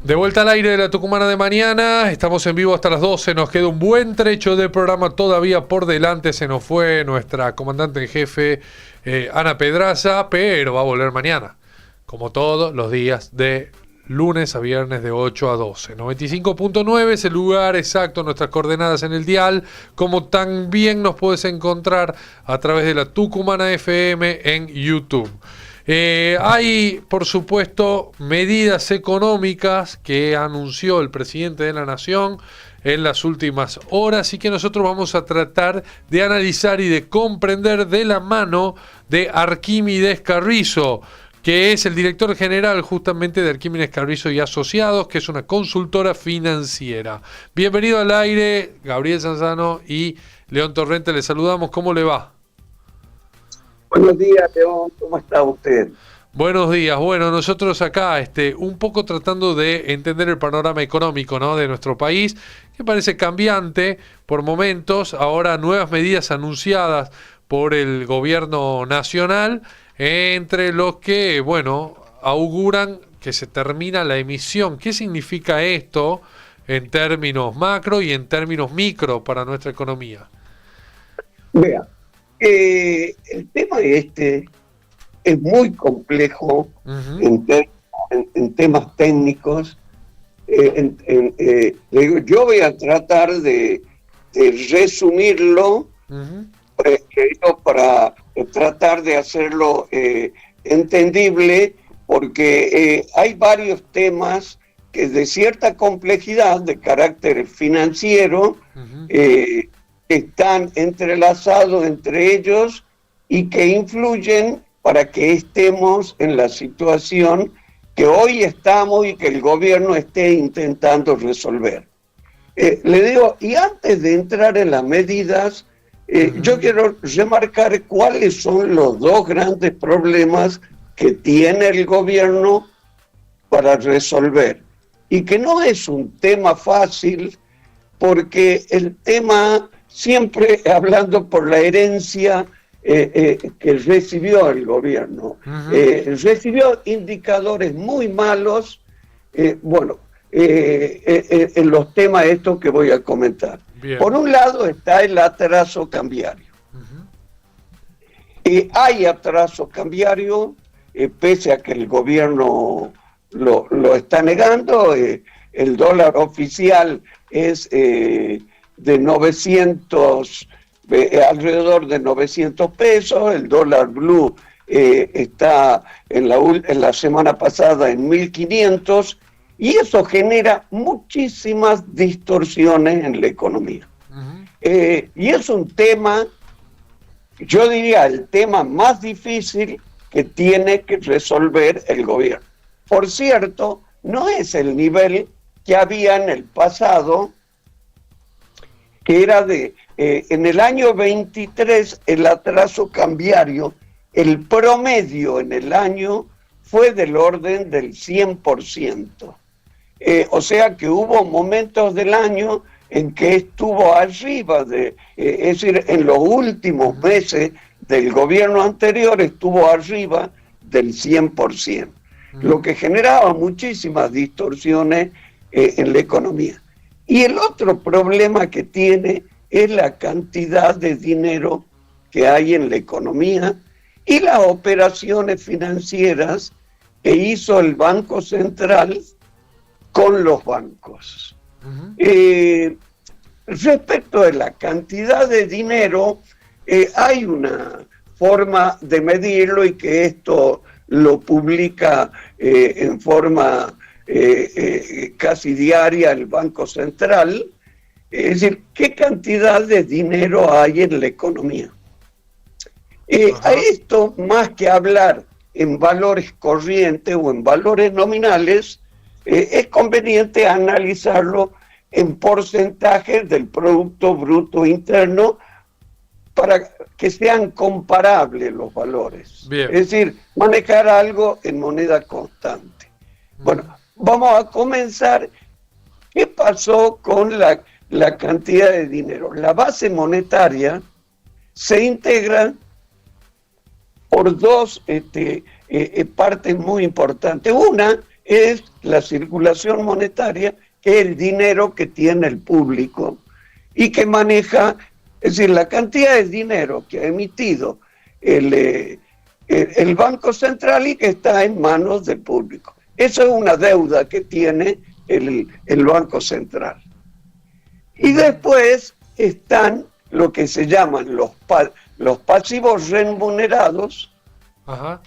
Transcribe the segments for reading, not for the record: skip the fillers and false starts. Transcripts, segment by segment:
De vuelta al aire de la Tucumana de mañana, estamos en vivo hasta las 12, nos queda un buen trecho del programa todavía por delante, se nos fue nuestra comandante en jefe Ana Pedraza, pero va a volver mañana, como todos los días de lunes a viernes de 8 a 12. 95.9 es el lugar exacto, nuestras coordenadas en el dial, como también nos puedes encontrar a través de la Tucumana FM en YouTube. Hay, por supuesto, medidas económicas que anunció el presidente de la Nación en las últimas horas y que nosotros vamos a tratar de analizar y de comprender de la mano de Arquímedes Carrizo, que es el director general justamente de Arquímedes Carrizo y Asociados, que es una consultora financiera. Bienvenido al aire, Gabriel Sanzano y León Torrente, le saludamos, ¿cómo le va? Buenos días, León, ¿cómo está usted? Buenos días. Bueno, nosotros acá un poco tratando de entender el panorama económico, ¿no?, de nuestro país, que parece cambiante por momentos. Ahora nuevas medidas anunciadas por el gobierno nacional, entre los que, bueno, auguran que se termina la emisión. ¿Qué significa esto en términos macro y en términos micro para nuestra economía? Vea, el tema es muy complejo en temas técnicos. Le digo, yo voy a tratar de resumirlo para tratar de hacerlo entendible, porque hay varios temas que de cierta complejidad de carácter financiero están entrelazados entre ellos y que influyen para que estemos en la situación que hoy estamos y que el gobierno esté intentando resolver. Le digo, y antes de entrar en las medidas, yo quiero remarcar cuáles son los dos grandes problemas que tiene el gobierno para resolver. Y que no es un tema fácil, porque el tema, siempre hablando por la herencia que recibió el gobierno, recibió indicadores muy malos, en los temas estos que voy a comentar. Bien. Por un lado está el atraso cambiario. Hay atraso cambiario, pese a que el gobierno lo está negando. El dólar oficial es de 900, alrededor de 900 pesos, el dólar blue está en la semana pasada en 1.500, y eso genera muchísimas distorsiones en la economía. Y es un tema, yo diría, el tema más difícil que tiene que resolver el gobierno. Por cierto, no es el nivel que había en el pasado, que era en el año 23, el atraso cambiario, el promedio en el año fue del orden del 100%. O sea que hubo momentos del año en que estuvo arriba es decir, en los últimos meses del gobierno anterior estuvo arriba del 100%, lo que generaba muchísimas distorsiones en la economía. Y el otro problema que tiene es la cantidad de dinero que hay en la economía y las operaciones financieras que hizo el Banco Central con los bancos. Respecto de la cantidad de dinero, hay una forma de medirlo, y que esto lo publica en forma casi diaria el Banco Central. Es decir, ¿qué cantidad de dinero hay en la economía? A esto, más que hablar en valores corrientes o en valores nominales, es conveniente analizarlo en porcentajes del Producto Bruto Interno para que sean comparables los valores. Bien. Es decir, manejar algo en moneda constante. Bueno, vamos a comenzar. ¿Qué pasó con la cantidad de dinero? La base monetaria se integra por dos partes muy importantes. Una es la circulación monetaria, que es el dinero que tiene el público y que maneja, es decir, la cantidad de dinero que ha emitido el Banco Central y que está en manos del público. Eso es una deuda que tiene el Banco Central. Y después están lo que se llaman los pasivos remunerados, Ajá.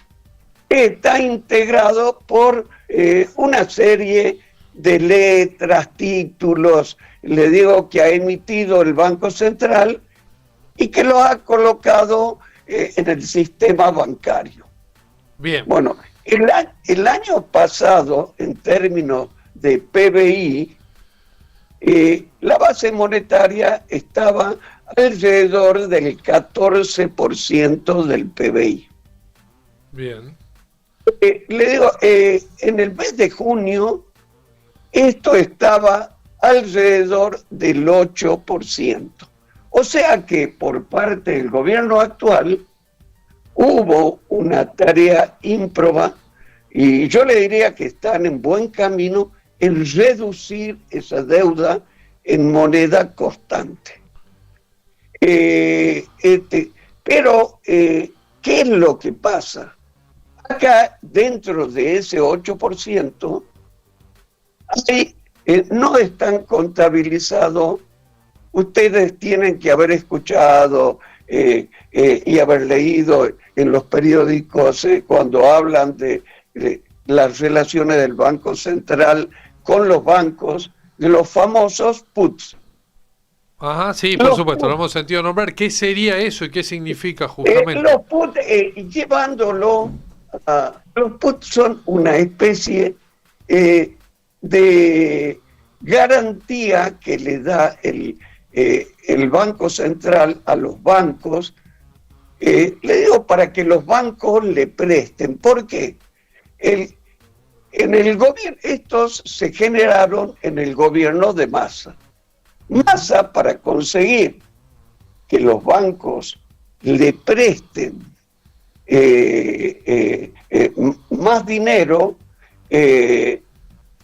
que está integrado por una serie de letras, títulos, le digo, que ha emitido el Banco Central y que lo ha colocado en el sistema bancario. Bien. Bueno, el año pasado, en términos de PBI, la base monetaria estaba alrededor del 14% del PBI. Bien. Le digo, en el mes de junio, esto estaba alrededor del 8%. O sea que por parte del gobierno actual hubo una tarea ímproba, y yo le diría que están en buen camino en reducir esa deuda en moneda constante. Pero, ¿qué es lo que pasa? Acá, dentro de ese 8%, no están contabilizados. Ustedes tienen que haber escuchado y haber leído en los periódicos cuando hablan de las relaciones del Banco Central con los bancos, de los famosos puts. Ajá, sí, por supuesto, lo hemos sentido nombrar. ¿Qué sería eso y qué significa justamente? Los puts, llevándolo a... Los puts son una especie de garantía que le da el Banco Central a los bancos, le digo, para que los bancos le presten. ¿Por qué? En el gobierno, estos se generaron en el gobierno de Massa. Massa, para conseguir que los bancos le presten más dinero, ¿qué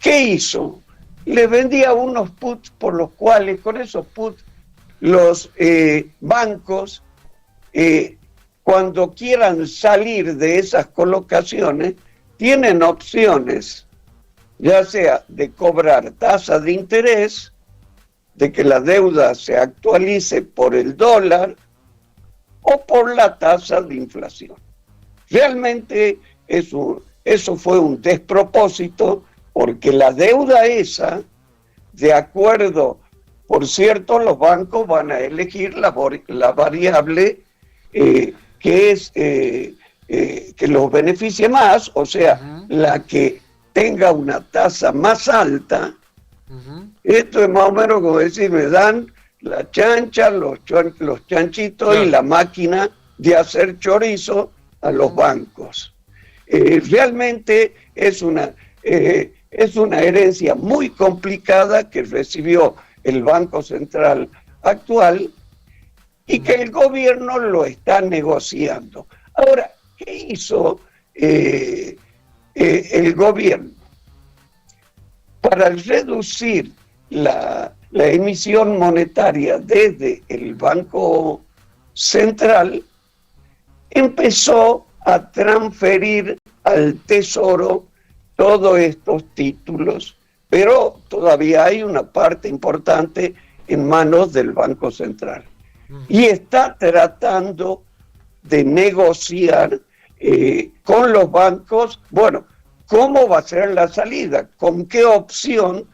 hizo? Le vendía unos puts por los cuales, con esos puts, los bancos, cuando quieran salir de esas colocaciones, tienen opciones, ya sea de cobrar tasas de interés, de que la deuda se actualice por el dólar o por la tasa de inflación. Realmente eso fue un despropósito, porque la deuda esa, de acuerdo, por cierto, los bancos van a elegir la variable que es que los beneficie más, o sea, la que tenga una tasa más alta. Esto es más o menos como decir, me dan la chancha, los chanchitos, claro, y la máquina de hacer chorizo a los bancos. Realmente es una herencia muy complicada que recibió el Banco Central actual y que el gobierno lo está negociando. Ahora, ¿qué hizo el gobierno? Para reducir la emisión monetaria desde el Banco Central, empezó a transferir al Tesoro todos estos títulos, pero todavía hay una parte importante en manos del Banco Central. Y está tratando de negociar con los bancos, bueno, ¿cómo va a ser la salida? ¿Con qué opción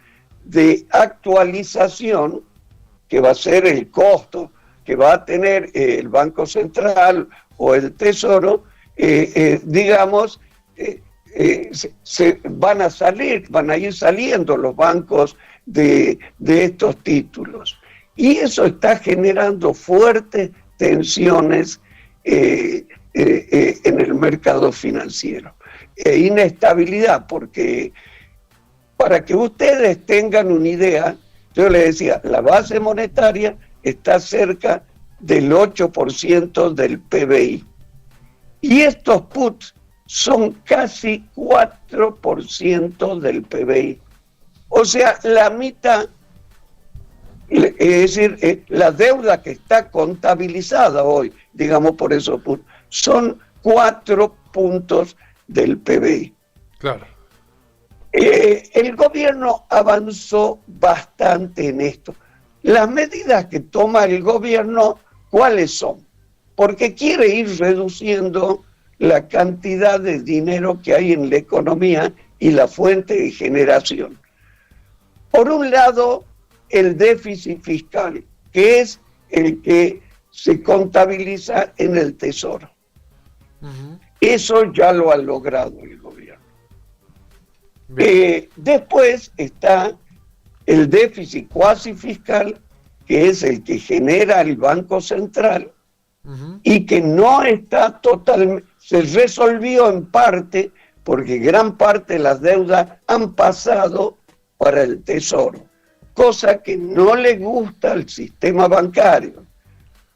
de actualización, que va a ser el costo que va a tener el Banco Central o el Tesoro, digamos, van a ir saliendo los bancos de estos títulos? Y eso está generando fuertes tensiones en el mercado financiero. Inestabilidad, porque para que ustedes tengan una idea, yo les decía, la base monetaria está cerca del 8% del PBI. Y estos puts son casi 4% del PBI. O sea, la mitad, es decir, la deuda que está contabilizada hoy, digamos por eso, son 4 puntos del PBI. Claro. El gobierno avanzó bastante en esto. Las medidas que toma el gobierno, ¿cuáles son? Porque quiere ir reduciendo la cantidad de dinero que hay en la economía y la fuente de generación. Por un lado, el déficit fiscal, que es el que se contabiliza en el Tesoro. Uh-huh. Eso ya lo ha logrado el gobierno. Después está el déficit cuasi fiscal, que es el que genera el Banco Central, uh-huh, y que no está totalmente, se resolvió en parte porque gran parte de las deudas han pasado para el Tesoro, cosa que no le gusta al sistema bancario,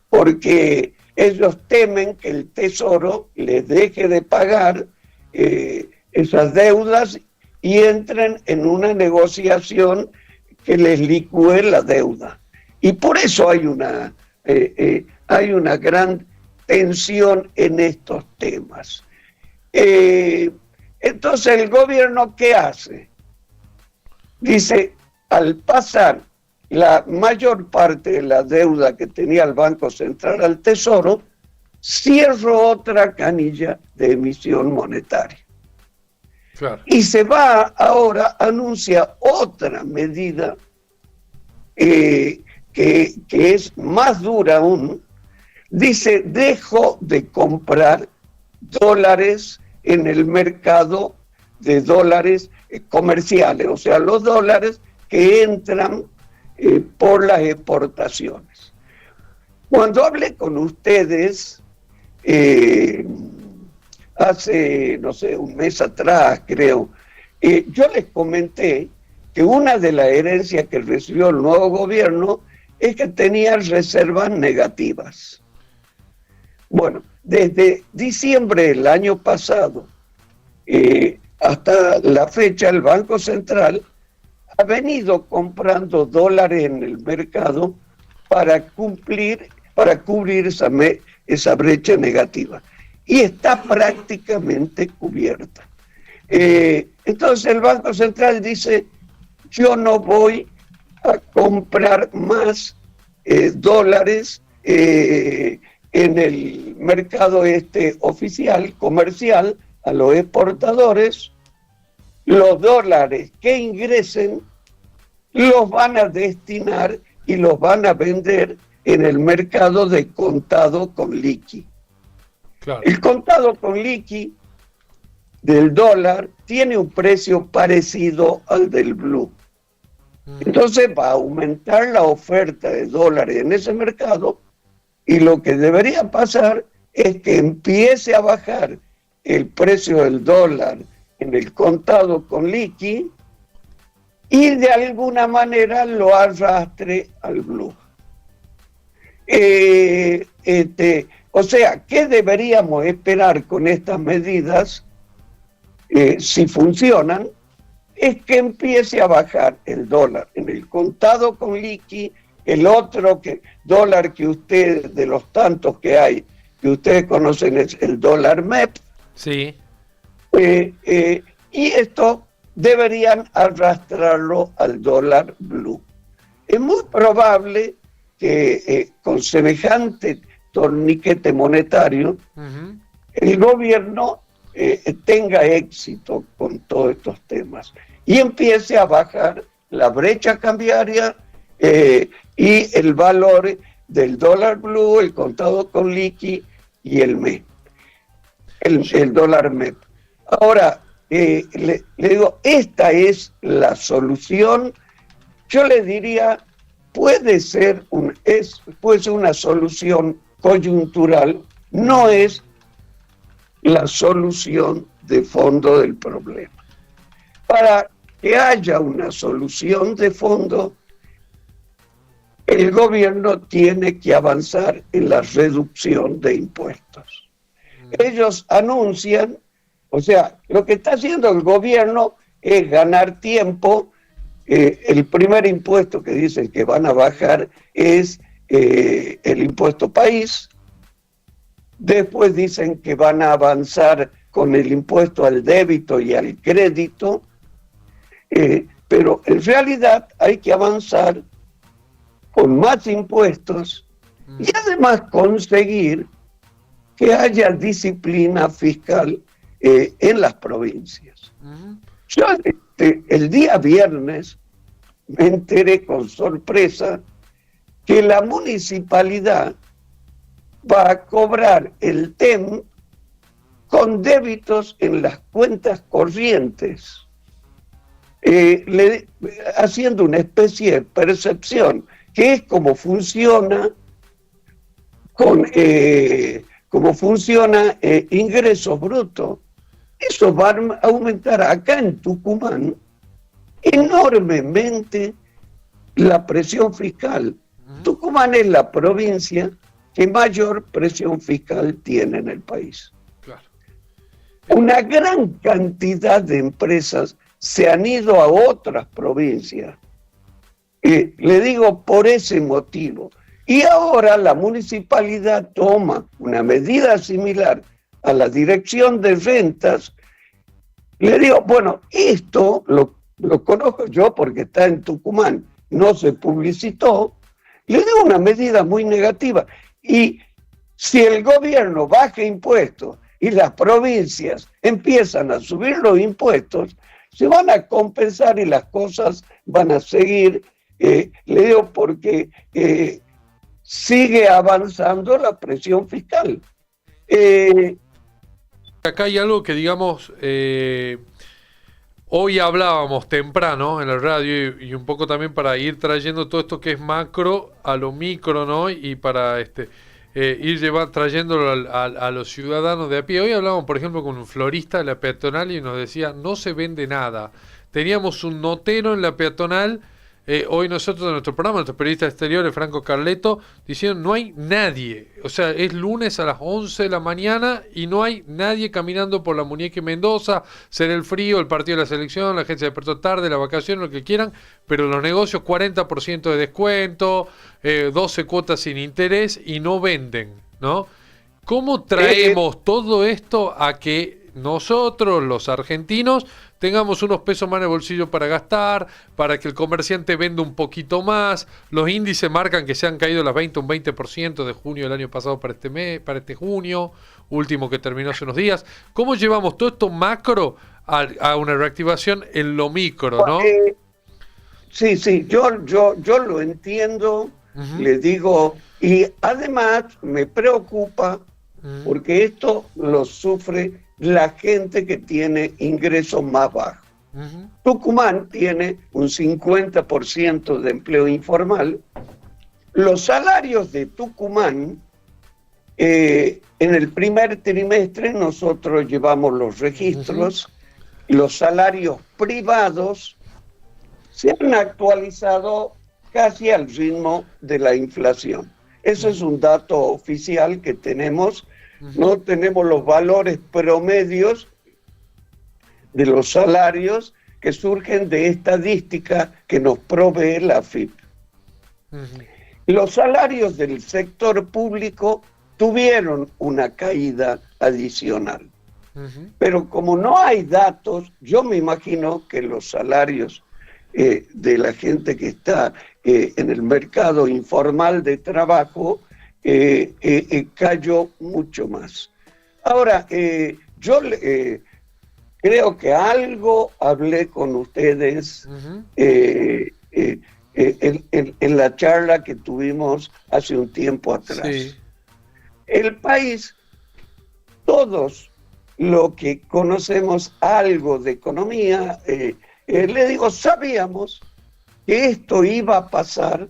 porque ellos temen que el Tesoro les deje de pagar esas deudas y entren en una negociación que les licúe la deuda. Y por eso hay una gran tensión en estos temas. Entonces, ¿el gobierno qué hace? Dice, al pasar la mayor parte de la deuda que tenía el Banco Central al Tesoro, cierro otra canilla de emisión monetaria. Claro. Y se va ahora, anuncia otra medida que es más dura aún. Dice, dejo de comprar dólares en el mercado de dólares comerciales, o sea, los dólares que entran por las exportaciones. Cuando hablé con ustedes, hace, no sé, un mes atrás, creo, yo les comenté que una de las herencias que recibió el nuevo gobierno es que tenía reservas negativas. Bueno, desde diciembre del año pasado hasta la fecha, el Banco Central ha venido comprando dólares en el mercado para cubrir esa brecha negativa. Y está prácticamente cubierta. Entonces el Banco Central dice, yo no voy a comprar más dólares en el mercado oficial, comercial, a los exportadores. Los dólares que ingresen los van a destinar y los van a vender en el mercado de contado con liqui. Claro. El contado con liqui del dólar tiene un precio parecido al del blue. Entonces va a aumentar la oferta de dólares en ese mercado y lo que debería pasar es que empiece a bajar el precio del dólar en el contado con liqui y de alguna manera lo arrastre al blue. O sea, ¿qué deberíamos esperar con estas medidas? Si funcionan, es que empiece a bajar el dólar en el contado con liqui, el otro dólar que ustedes, de los tantos que hay, que ustedes conocen, es el dólar MEP. Sí. Y esto deberían arrastrarlo al dólar blue. Es muy probable que con semejante torniquete monetario, uh-huh, el gobierno tenga éxito con todos estos temas y empiece a bajar la brecha cambiaria y el valor del dólar blue, el contado con liqui y el MEP, el dólar MEP. Ahora, le digo, esta es la solución. Yo le diría, puede ser una solución coyuntural, no es la solución de fondo del problema. Para que haya una solución de fondo, el gobierno tiene que avanzar en la reducción de impuestos. Ellos anuncian O sea, lo que está haciendo el gobierno es ganar tiempo. El primer impuesto que dicen que van a bajar es el impuesto país. Después dicen que van a avanzar con el impuesto al débito y al crédito. Pero en realidad hay que avanzar con más impuestos y además conseguir que haya disciplina fiscal en las provincias. Yo el día viernes me enteré con sorpresa que la municipalidad va a cobrar el TEM con débitos en las cuentas corrientes, haciendo una especie de percepción, que es como funciona ingresos brutos. Eso va a aumentar acá en Tucumán enormemente la presión fiscal. Tucumán es la provincia que mayor presión fiscal tiene en el país. Claro. Una gran cantidad de empresas se han ido a otras provincias. Le digo por ese motivo. Y ahora la municipalidad toma una medida similar a la dirección de rentas. Le digo, bueno, esto lo conozco yo porque está en Tucumán, no se publicitó. Le digo una medida muy negativa. Y si el gobierno baja impuestos y las provincias empiezan a subir los impuestos, se van a compensar y las cosas van a seguir. Le digo porque sigue avanzando la presión fiscal. Acá hay algo que, digamos, hoy hablábamos temprano en la radio y un poco también para ir trayendo todo esto que es macro a lo micro, ¿no? Y para ir trayéndolo a los ciudadanos de a pie. Hoy hablábamos, por ejemplo, con un florista de la peatonal y nos decía, no se vende nada. Teníamos un notero en la peatonal. Hoy nosotros en nuestro programa, nuestro periodista exterior, Franco Carleto, diciendo no hay nadie. O sea, es lunes a las 11 de la mañana y no hay nadie caminando por la Muñeca y Mendoza. Será el frío, el partido de la selección, la gente se despertó tarde, la vacación, lo que quieran, pero los negocios 40% de descuento, 12 cuotas sin interés y no venden, ¿no? ¿Cómo traemos todo esto a que nosotros, los argentinos, tengamos unos pesos más en el bolsillo para gastar, para que el comerciante venda un poquito más? Los índices marcan que se han caído un 20% de junio del año pasado para este mes, para este junio, último que terminó hace unos días. ¿Cómo llevamos todo esto macro a una reactivación en lo micro, no? Sí, yo lo entiendo, le digo, y además me preocupa porque esto lo sufre la gente que tiene ingresos más bajos. Tucumán tiene un 50% de empleo informal. Los salarios de Tucumán, en el primer trimestre nosotros llevamos los registros, los salarios privados se han actualizado casi al ritmo de la inflación. Eso es un dato oficial que tenemos. No tenemos los valores promedios de los salarios que surgen de estadística que nos provee la AFIP. Los salarios del sector público tuvieron una caída adicional. Pero como no hay datos, yo me imagino que los salarios de la gente que está en el mercado informal de trabajo cayó mucho más. Ahora, yo creo que algo hablé con ustedes en la charla que tuvimos hace un tiempo atrás. Sí. El país, todos los que conocemos algo de economía, le digo, sabíamos que esto iba a pasar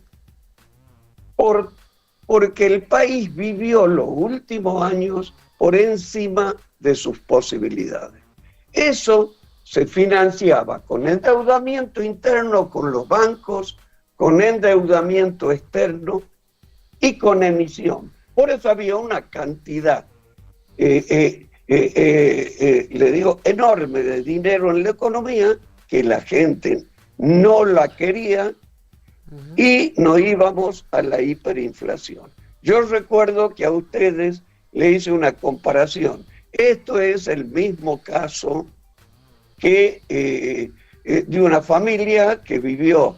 porque el país vivió los últimos años por encima de sus posibilidades. Eso se financiaba con endeudamiento interno con los bancos, con endeudamiento externo y con emisión. Por eso había una cantidad le digo, enorme de dinero en la economía, que la gente no la quería, y nos íbamos a la hiperinflación. Yo recuerdo que a ustedes le hice una comparación. Esto es el mismo caso que de una familia que vivió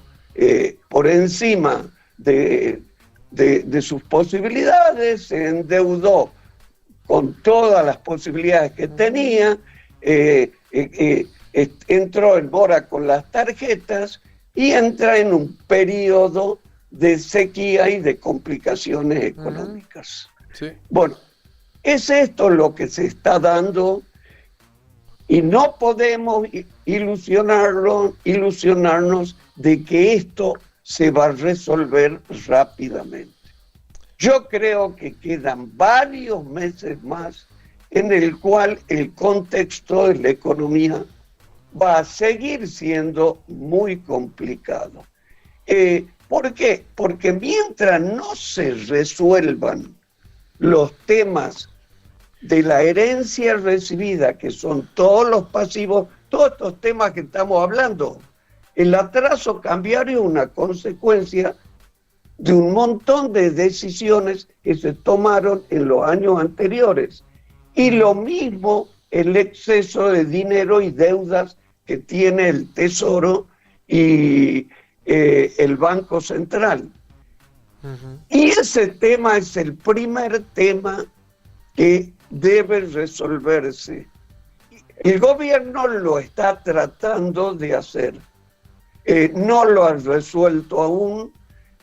por encima de sus posibilidades, se endeudó con todas las posibilidades que tenía, entró en mora con las tarjetas y entra en un periodo de sequía y de complicaciones económicas. Sí. Bueno, es esto lo que se está dando y no podemos ilusionarnos de que esto se va a resolver rápidamente. Yo creo que quedan varios meses más en el cual el contexto de la economía va a seguir siendo muy complicado. ¿Por qué? Porque mientras no se resuelvan los temas de la herencia recibida, que son todos los pasivos, todos estos temas que estamos hablando, el atraso cambiario es una consecuencia de un montón de decisiones que se tomaron en los años anteriores. Y lo mismo el exceso de dinero y deudas que tiene el Tesoro y el Banco Central. Y ese tema es el primer tema que debe resolverse. El gobierno lo está tratando de hacer. No lo ha resuelto aún.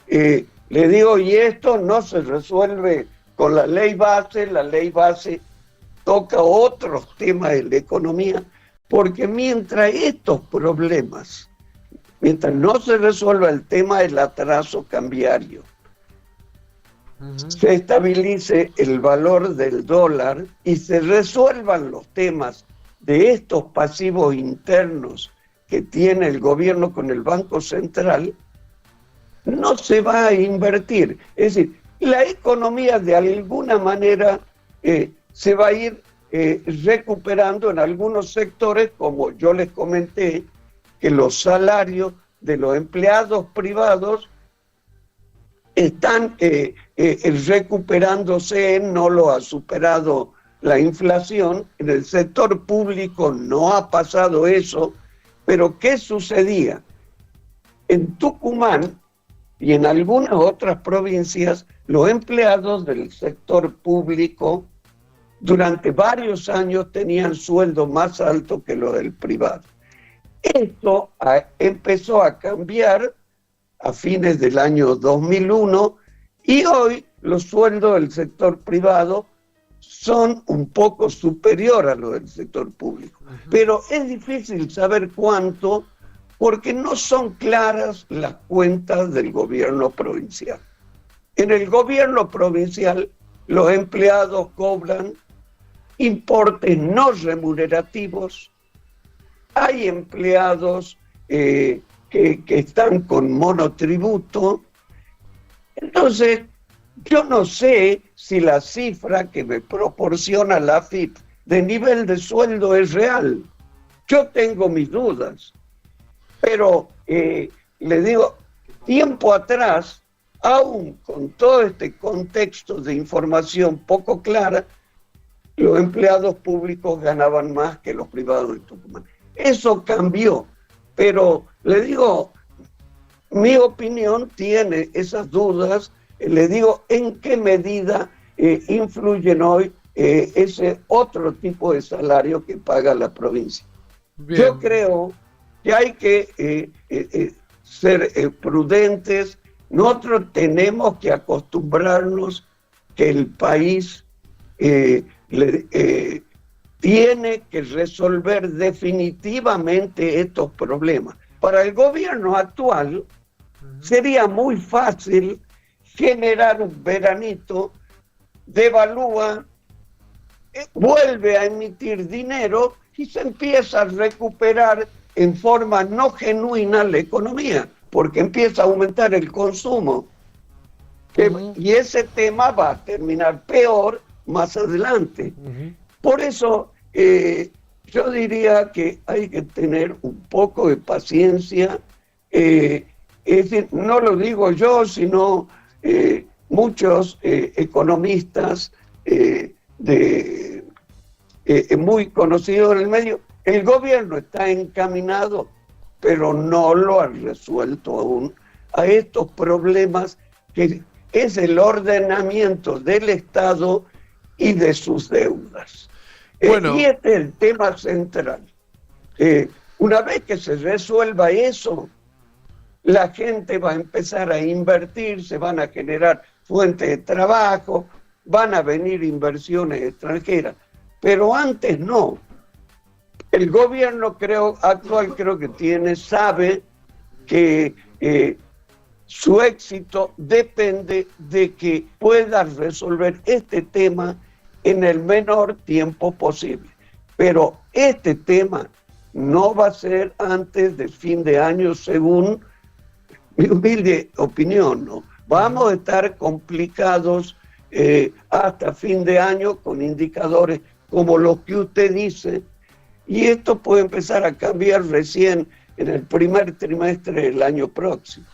Le digo, y esto no se resuelve con la ley base toca otros temas de la economía, porque mientras estos problemas, mientras no se resuelva el tema del atraso cambiario, se estabilice el valor del dólar y se resuelvan los temas de estos pasivos internos que tiene el gobierno con el Banco Central, no se va a invertir. Es decir, la economía de alguna manera se va a ir recuperando en algunos sectores, como yo les comenté, que los salarios de los empleados privados están recuperándose, no lo ha superado la inflación. En el sector público no ha pasado eso, pero ¿qué sucedía? En Tucumán y en algunas otras provincias, los empleados del sector público durante varios años tenían sueldo más alto que los del privado. Esto empezó a cambiar a fines del año 2001 y hoy los sueldos del sector privado son un poco superior a los del sector público. Pero es difícil saber cuánto porque no son claras las cuentas del gobierno provincial. En el gobierno provincial los empleados cobran importes no remunerativos, hay empleados que están con monotributo. Entonces, yo no sé si la cifra que me proporciona la AFIP de nivel de sueldo es real. Yo tengo mis dudas, pero le digo, tiempo atrás, aún con todo este contexto de información poco clara, los empleados públicos ganaban más que los privados de Tucumán. Eso cambió, pero le digo, mi opinión tiene esas dudas. Le digo, ¿en qué medida influyen hoy ese otro tipo de salario que paga la provincia? Bien. Yo creo que hay que ser prudentes. Nosotros tenemos que acostumbrarnos que el país tiene que resolver definitivamente estos problemas. Para el gobierno actual sería muy fácil generar un veranito, devalúa, vuelve a emitir dinero y se empieza a recuperar en forma no genuina la economía, porque empieza a aumentar el consumo. Y ese tema va a terminar peor más adelante. Por eso yo diría que hay que tener un poco de paciencia. Es decir, no lo digo yo, sino muchos economistas muy conocidos en el medio. El gobierno está encaminado, pero no lo ha resuelto aún, a estos problemas que es el ordenamiento del Estado y de sus deudas. Bueno. Y este es el tema central. Una vez que se resuelva eso, la gente va a empezar a invertir, se van a generar fuentes de trabajo, van a venir inversiones extranjeras, pero antes no. El gobierno actual creo que sabe que su éxito depende de que pueda resolver este tema en el menor tiempo posible. Pero este tema no va a ser antes de fin de año, según mi humilde opinión, ¿no? Vamos a estar complicados hasta fin de año con indicadores como los que usted dice, y esto puede empezar a cambiar recién en el primer trimestre del año próximo.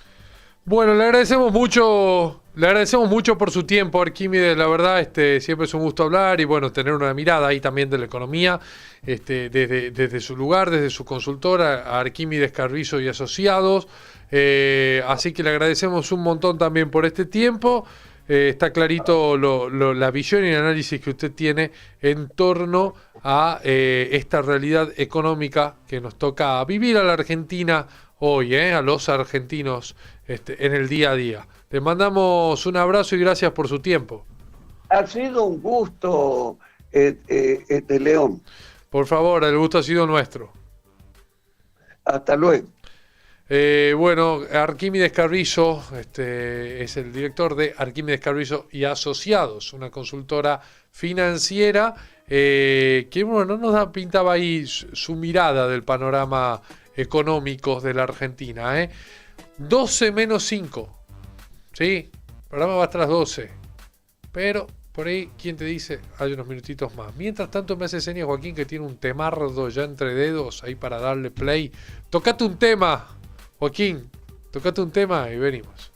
Bueno, le agradecemos mucho por su tiempo, Arquímedes. La verdad, siempre es un gusto hablar y bueno, tener una mirada ahí también de la economía, desde su lugar, desde su consultora, Arquímedes Carrizo y Asociados. Así que le agradecemos un montón también por este tiempo. Está clarito la visión y el análisis que usted tiene en torno a esta realidad económica que nos toca vivir a la Argentina hoy, a los argentinos en el día a día. Le mandamos un abrazo y gracias por su tiempo. Ha sido un gusto, León. Por favor, el gusto ha sido nuestro. Hasta luego. Bueno, Arquímedes Carrizo es el director de Arquímedes Carrizo y Asociados, una consultora financiera que bueno, nos pintaba ahí su mirada del panorama económico de la Argentina. 12 menos 5, ¿sí? El programa va hasta las 12, pero por ahí, ¿quién te dice? Hay unos minutitos más. Mientras tanto me hace señas Joaquín que tiene un temardo ya entre dedos ahí para darle play. Tocate un tema, Joaquín, tocate un tema y venimos.